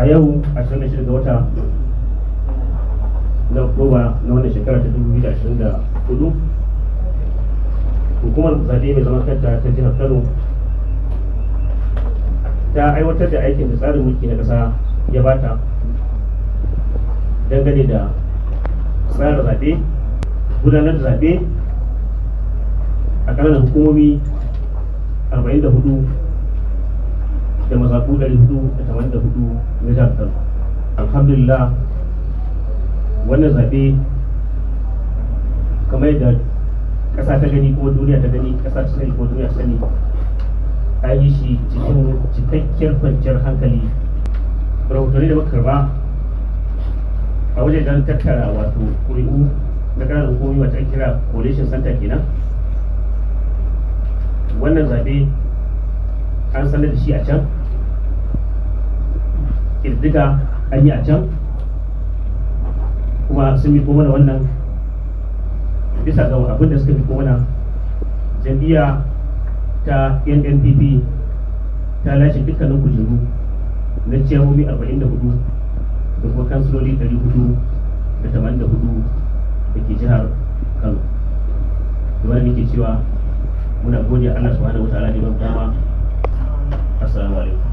a yau 26 ga wata na Oktoba na wannan shekara ta 2024, hukumar zaɓe mai zaman kanta ta jihar Kano ta aiwatar da aikin da tsarin mulki na ƙasa ya bata dangane da tsara zaɓe, gudanar da zaɓe a ƙananan hukumomi 44 da mazaɓu 484 na jihar Kano. Alhamdulillah, wannan zaɓe kamar yadda ƙasa ta gani ko duniya ta gani, ƙasa ta sani ko duniya ta sani, an yi shi cikin cikakkiyar kwanciyar hankali. Rahotanni da muka karba a wajen don tattara wato ƙuri'u na ƙananan hukumomi wata ake kira collation center kenan. Wannan zaɓe an sanar da shi a can, ƙirƙiga an yi a can, kuma sun miko mana wannan bisa ga abin da suka miko mana. Jam'iyya ta NNPP ta lashe dukkanin kujeru na ciyamomi 44 da kuma kansiloli 484 da ke jihar Kano. Da wani muke cewa muna gode Allah subhanahu wa ta'ala da ban dama. Assalamu alaikum.